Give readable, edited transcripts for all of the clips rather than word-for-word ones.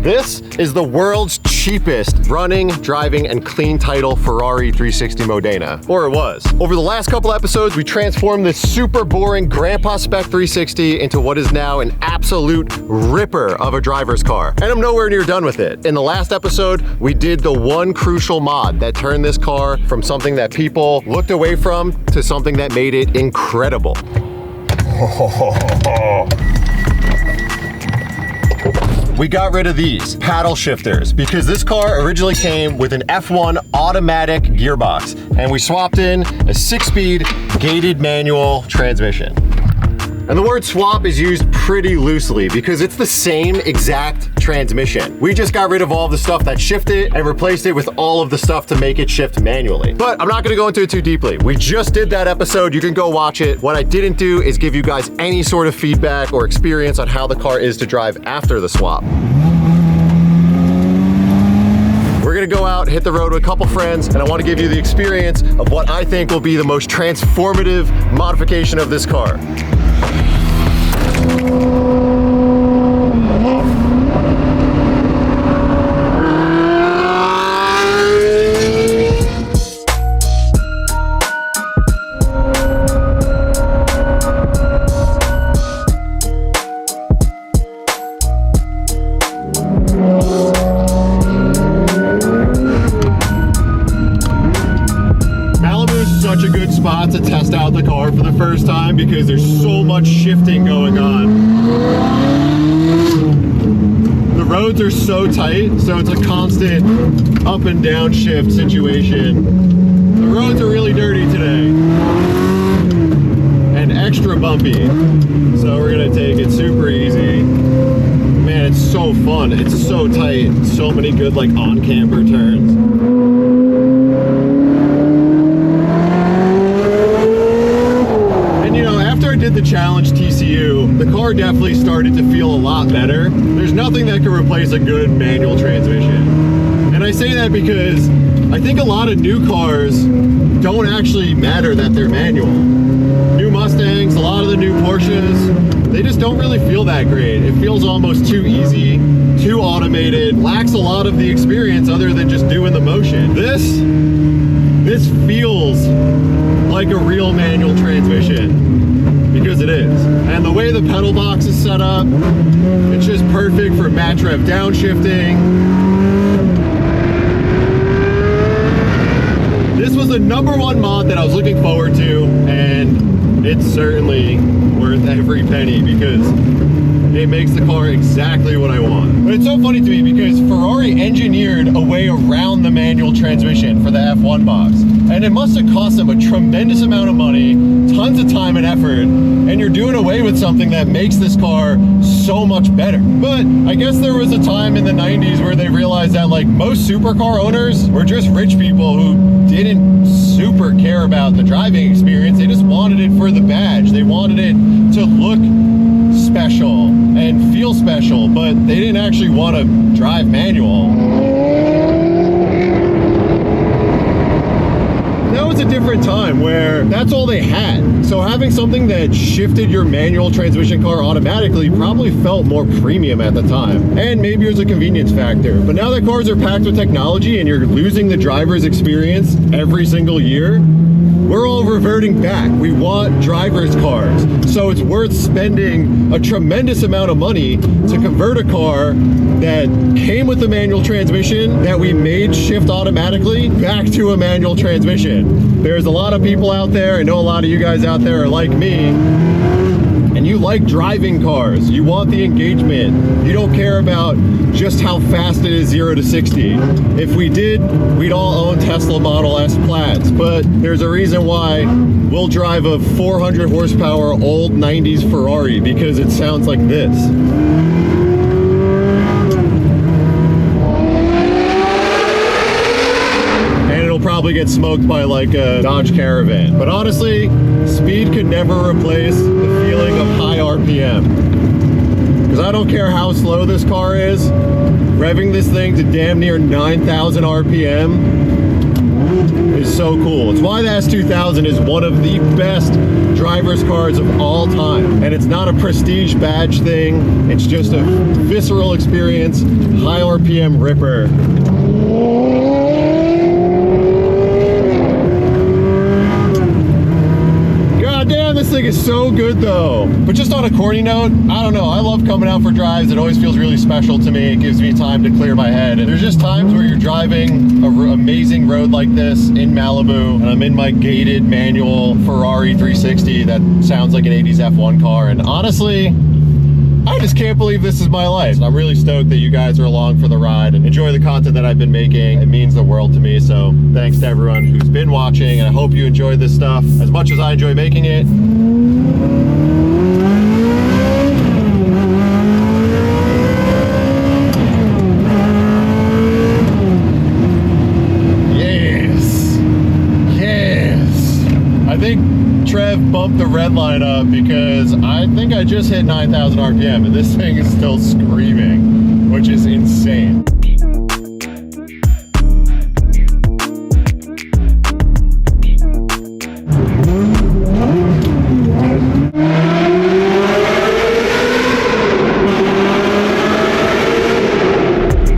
This is the world's cheapest running, driving, and clean title Ferrari 360 Modena, or it was. Over the last couple episodes, we transformed this super boring grandpa spec 360 into what is now an absolute ripper of a driver's car. And I'm nowhere near done with it. In the last episode, we did the one crucial mod that turned this car from something that people looked away from to something that made it incredible. We got rid of these paddle shifters because this car originally came with an F1 automatic gearbox, and we swapped in a 6-speed gated manual transmission. And the word swap is used pretty loosely because it's the same exact transmission. We just got rid of all of the stuff that shifted and replaced it with all of the stuff to make it shift manually. But I'm not gonna go into it too deeply. We just did that episode, you can go watch it. What I didn't do is give you guys any sort of feedback or experience on how the car is to drive after the swap. We're gonna go out, hit the road with a couple friends, and I wanna give you the experience of what I think will be the most transformative modification of this car. Such a good spot to test out the car for the first time because there's so much shifting going on. The roads are so tight, so it's a constant up and down shift situation. The roads are really dirty today and extra bumpy, so we're gonna take it super easy. Man, it's so fun. It's so tight. So many good like on-camber turns. Did the challenge TCU, the car definitely started to feel a lot better. There's nothing that can replace a good manual transmission. And I say that because I think a lot of new cars don't actually matter that they're manual. New Mustangs, a lot of the new Porsches, they just don't really feel that great. It feels almost too easy, too automated, lacks a lot of the experience other than just doing the motion. This feels like a real manual transmission. Because it is. And the way the pedal box is set up, it's just perfect for match rev downshifting. This was the #1 mod that I was looking forward to, and it's certainly worth every penny because it makes the car exactly what I want. But it's so funny to me because Ferrari engineered a way around the manual transmission for the F1 box. And it must have cost them a tremendous amount of money, tons of time and effort, and you're doing away with something that makes this car so much better. But I guess there was a time in the 90s where they realized that like most supercar owners were just rich people who didn't super care about the driving experience. They just wanted it for the badge. They wanted it to look special and feel special, but they didn't actually want to drive manual. That was a different time where that's all they had. So having something that shifted your manual transmission car automatically probably felt more premium at the time. And maybe it was a convenience factor. But now that cars are packed with technology and you're losing the driver's experience every single year, we're all reverting back. We want driver's cars. So it's worth spending a tremendous amount of money to convert a car that came with a manual transmission that we made shift automatically back to a manual transmission. There's a lot of people out there, I know a lot of you guys out there are like me, and you like driving cars. You want the engagement. You don't care about just how fast it is 0 to 60. If we did, we'd all own Tesla Model S Plaids, but there's a reason why we'll drive a 400 horsepower old 90s Ferrari because it sounds like this. Probably get smoked by like a Dodge Caravan. But honestly, speed could never replace the feeling of high RPM. Because I don't care how slow this car is, revving this thing to damn near 9,000 RPM is so cool. It's why the S2000 is one of the best driver's cars of all time. And it's not a prestige badge thing. It's just a visceral experience, high RPM ripper. Damn, this thing is so good though. But just on a corny note, I don't know, I love coming out for drives. It always feels really special to me. It gives me time to clear my head. And there's just times where you're driving an amazing road like this in Malibu, and I'm in my gated manual Ferrari 360 that sounds like an 80s F1 car. And honestly, I just can't believe this is my life. I'm really stoked that you guys are along for the ride and enjoy the content that I've been making. It means the world to me. So thanks to everyone who's been watching, and I hope you enjoyed this stuff as much as I enjoy making it. Yes. Yes. I think Trev bumped the red line up because I think I just hit 9,000 RPM and this thing is still screaming, which is insane.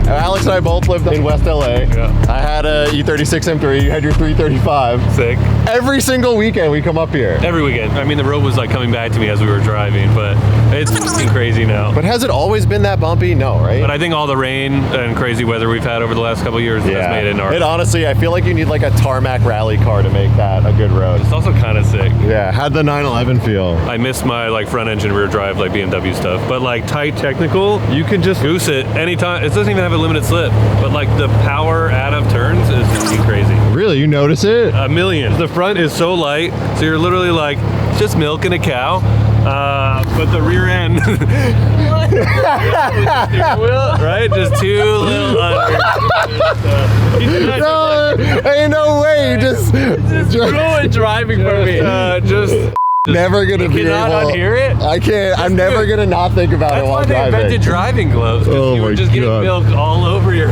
Alex and I both lived in West LA. Yeah. I had a E36 M3, you had your 335. Sick. Every single weekend we come up here. Every weekend. I mean, the road was like coming back to me as we were driving, but it's fucking crazy now. But has it always been that bumpy? No, right? But I think all the rain and crazy weather we've had over the last couple of years has made it our... It honestly, I feel like you need like a tarmac rally car to make that a good road. It's also kind of sick. Yeah, how'd the 911 feel? I miss my like front engine rear drive like BMW stuff, but like tight technical, you can just goose it anytime. It doesn't even have a limited slip, but like the power out of turns is just crazy. Really? You notice it? A million. The front is so light, so you're literally like just milking a cow. But the rear end, right? Just two little under. No, ain't no way. You just ruined driving for me. Just never gonna be able. Cannot unhear it. I can't. I'm never gonna not think about it while driving. That's why they invented driving gloves. Oh you were my just getting milk all over your.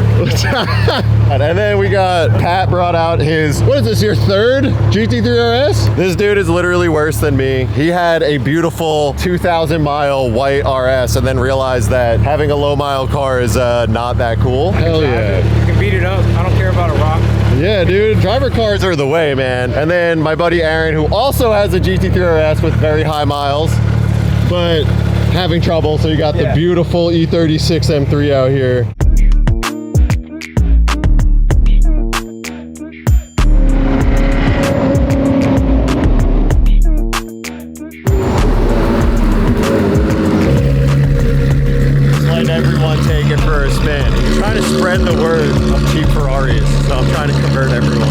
And then we got Pat brought out his, what is this, your third GT3 RS? This dude is literally worse than me. He had a beautiful 2,000 mile white RS and then realized that having a low mile car is not that cool. Hell yeah. You can beat it up. I don't care about a rock. Yeah, dude, driver cars are the way, man. And then my buddy Aaron, who also has a GT3 RS with very high miles, but having trouble. So you got the beautiful E36 M3 out here. Everyone take it for a spin. I'm trying to spread the word of cheap Ferraris, so I'm trying to convert everyone.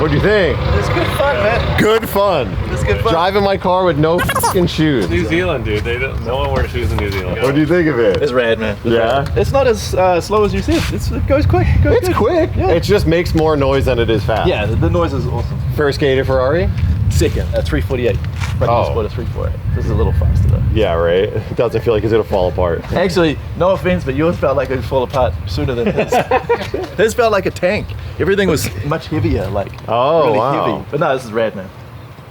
What do you think? It's good fun, man. Good fun. It's good fun. Driving my car with no fucking shoes. New Zealand, dude. No one wears shoes in New Zealand. What do you think of it? It's rad, man. Yeah? It's not as slow as you see it. It goes quick. It's quick. Yeah. It just makes more noise than it is fast. Yeah, the noise is awesome. First gated Ferrari? Second, at 348. Sport at 348. This is a little faster though. Yeah, right? It doesn't feel like it's gonna fall apart. Actually, no offense, but yours felt like it would fall apart sooner than his. His felt like a tank. Everything was much heavier, like really heavy. But no, this is rad, man.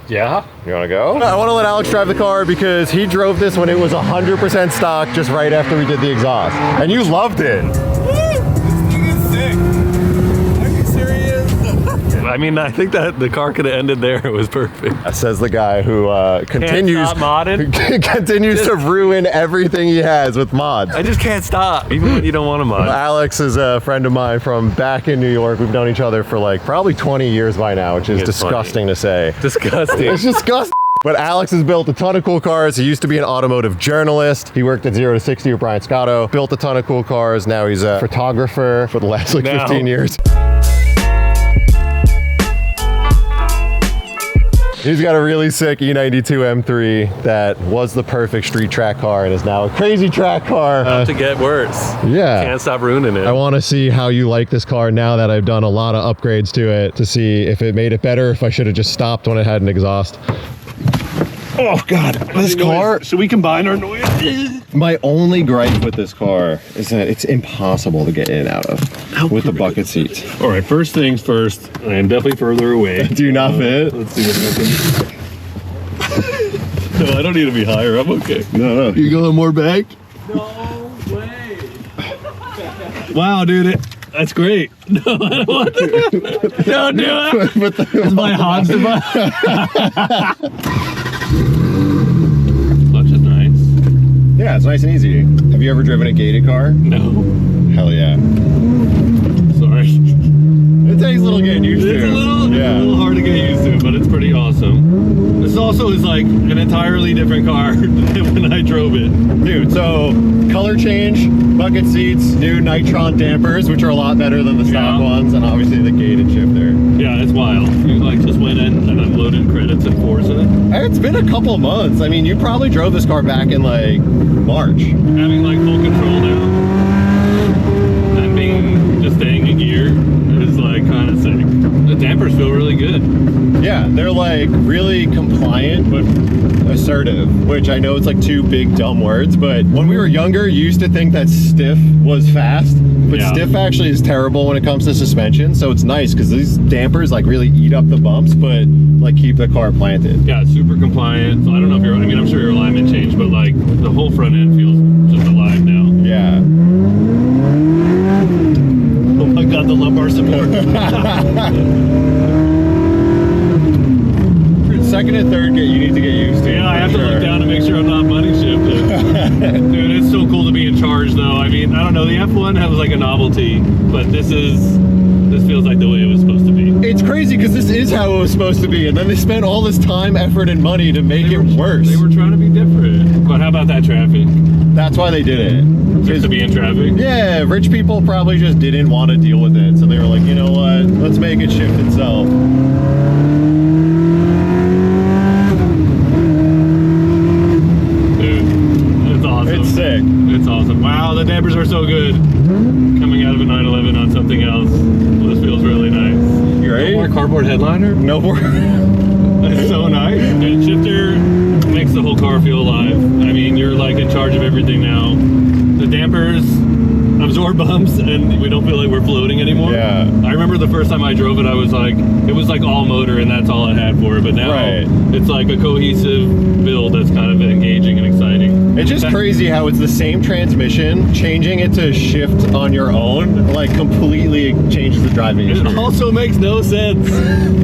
Yeah? You wanna go? I wanna let Alex drive the car because he drove this when it was 100% stock just right after we did the exhaust. And you loved it. I mean, I think that the car could have ended there. It was perfect. That says the guy who continues to ruin everything he has with mods. I just can't stop, even when you don't want to mod. Alex is a friend of mine from back in New York. We've known each other for like probably 20 years by now, which is disgusting to say. Disgusting. It's disgusting. But Alex has built a ton of cool cars. He used to be an automotive journalist. He worked at 0 to 60 with Brian Scotto. Built a ton of cool cars. Now he's a photographer for the last like 15 years. He's got a really sick E92 M3 that was the perfect street track car and is now a crazy track car. To get worse. Yeah. Can't stop ruining it. I want to see how you like this car now that I've done a lot of upgrades to it to see if it made it better, if I should have just stopped when it had an exhaust. Oh God, this car. Should we combine our noise? My only gripe with this car is that it's impossible to get in and out of with the bucket seats. All right, first things first. I am definitely further away. Do you not fit? Let's see what happens. No, I don't need to be higher. I'm okay. No. You going more back? No way. Wow, dude. That's great. No, I don't want to. Don't do it. That's my Hans device. Clutch is nice. Yeah, it's nice and easy. Have you ever driven a gated car? No. Hell yeah. Sorry. It takes a little getting used to. It's a little hard to get used to, but it's pretty awesome. This also is like an entirely different car than when I drove it. Dude, so color change, bucket seats, new Nitron dampers, which are a lot better than the stock ones, and obviously the gated shifter. Yeah, it's wild. You like just went in and unloaded credits and Forza. It's been a couple months. I mean, you probably drove this car back in like March. Having like full control now and being just staying in gear is like kind of sick. The dampers feel really good. Yeah, they're like really compliant but assertive, which I know it's like two big dumb words, but when we were younger, you used to think that stiff was fast, but stiff actually is terrible when it comes to suspension. So it's nice because these dampers like really eat up the bumps, but like keep the car planted. Yeah, it's super compliant. So I don't know if I mean, I'm sure your alignment changed, but like the whole front end feels just alive now. Yeah. Oh my God, the lumbar support. Second and third gear you need to get used to. Yeah, I have to look down to make sure I'm not money shifted. Dude, it's so cool to be in charge though. I mean, I don't know, the F1 has like a novelty, but this feels like the way it was supposed to be. It's crazy because this is how it was supposed to be, and then they spent all this time, effort, and money to make it worse. They were trying to be different. But how about that traffic? That's why they did it. Just to be in traffic? Yeah, rich people probably just didn't want to deal with it, so they were like, you know what, let's make it shift itself. It's sick. It's awesome. Wow, the dampers are so good. Coming out of a 911 on something else. This feels really nice. You ready? No more cardboard headliner? No more. It's so nice. And shifter makes the whole car feel alive. I mean, you're like in charge of everything now. The dampers absorb bumps and we don't feel like we're floating anymore. Yeah. I remember the first time I drove it, I was like, it was like all motor and that's all it had for it. But now it's like a cohesive build that's kind of engaging and exciting. It's just crazy how it's the same transmission, changing it to shift on your own, like completely changes the driving experience. It also makes no sense.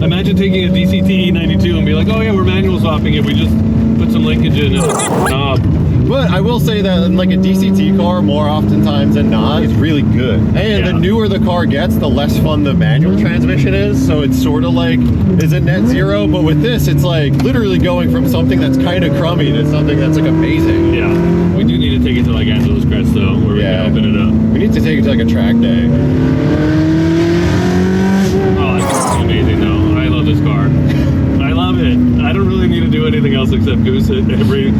Imagine taking a DCT E92 and be like, oh yeah, we're manual swapping it. We just put some linkage in and a knob. But I will say that like a DCT car, more oftentimes than not, is really good. And the newer the car gets, the less fun the manual transmission is. So it's sort of like, is it net zero? But with this, it's like literally going from something that's kind of crummy to something that's like amazing. Yeah, we do need to take it to like Angeles Crest though, where we can open it up. We need to take it to like a track day. Oh, it's amazing though. I love this car. I love it. I don't really need to do anything else except goose it every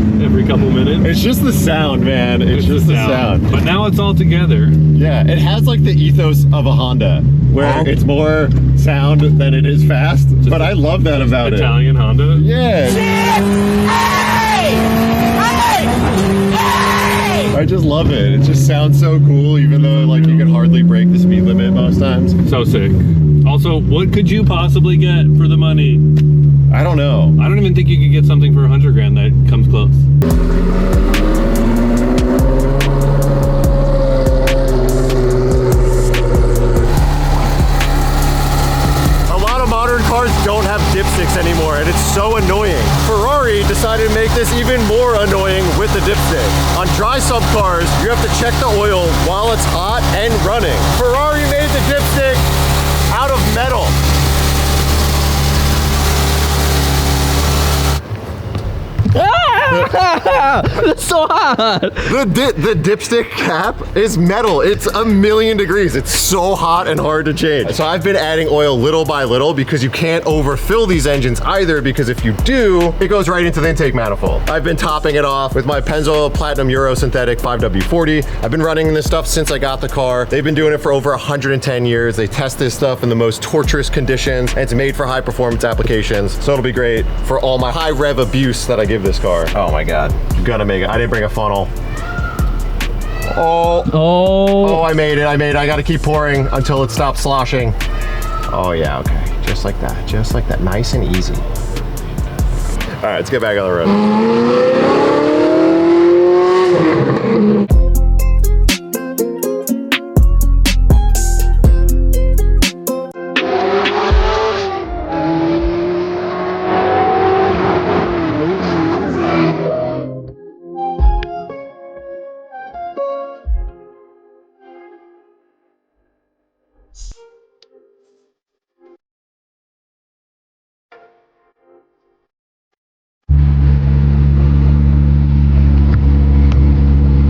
couple minutes. It's just the sound, man. It's just the sound. But now it's all together. Yeah, it has like the ethos of a Honda, where it's more sound than it is fast. Just but I love that about Italian Honda. Yeah. I just love it. It just sounds so cool, even though like you can hardly break the speed limit most times. So sick. Also, what could you possibly get for the money? I don't know. I don't even think you could get something for 100 grand that comes close. A lot of modern cars don't have dipsticks anymore, and it's so annoying. Ferrari decided to make this even more annoying with the dipstick. On dry sub cars, you have to check the oil while it's hot and running. Ferrari made the dipstick out of metal. That's so hot. The dipstick cap is metal. It's 1,000,000 degrees. It's so hot and hard to change. So I've been adding oil little by little because you can't overfill these engines either, because if you do, it goes right into the intake manifold. I've been topping it off with my Pennzoil Platinum Euro Synthetic 5W40. I've been running this stuff since I got the car. They've been doing it for over 110 years. They test this stuff in the most torturous conditions, and it's made for high performance applications. So it'll be great for all my high rev abuse that I give this car. Oh my God. Gonna make it. I didn't bring a funnel. Oh. Oh, I made it. I gotta keep pouring until it stops sloshing. Oh yeah, okay. Just like that. Just like that. Nice and easy. All right, let's get back on the road.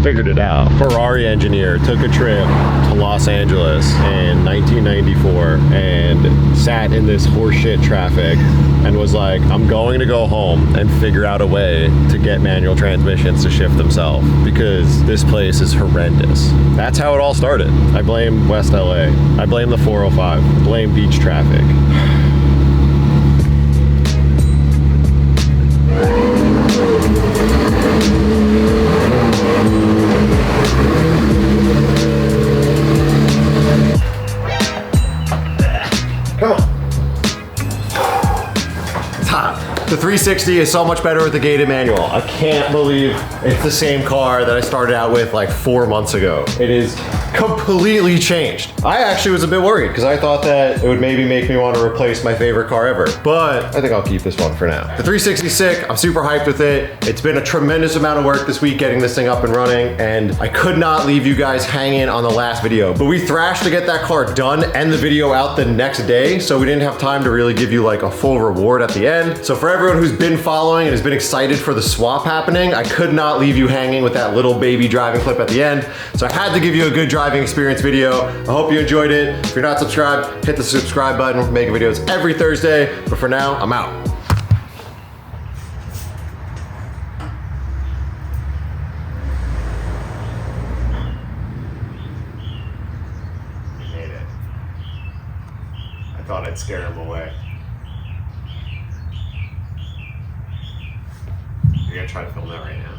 Figured it out. Ferrari engineer took a trip to Los Angeles in 1994 and sat in this horseshit traffic and was like, I'm going to go home and figure out a way to get manual transmissions to shift themselves because this place is horrendous. That's how it all started. I blame West LA. I blame the 405. I blame beach traffic. Come on. It's hot. The 360 is so much better with the gated manual. I can't believe it's the same car that I started out with like 4 months ago. It is completely changed. I actually was a bit worried because I thought that it would maybe make me want to replace my favorite car ever, but I think I'll keep this one for now. The 360 is sick. I'm super hyped with it. It's been a tremendous amount of work this week getting this thing up and running, and I could not leave you guys hanging on the last video, but we thrashed to get that car done and the video out the next day, so we didn't have time to really give you like a full reward at the end. So for everyone who's been following and has been excited for the swap happening, I could not leave you hanging with that little baby driving clip at the end, so I had to give you a good driving experience video. I hope you enjoyed it. If you're not subscribed, hit the subscribe button. We're making videos every Thursday, but for now, I'm out. Made it. I thought I'd scare him away. You're gonna try to film that right now.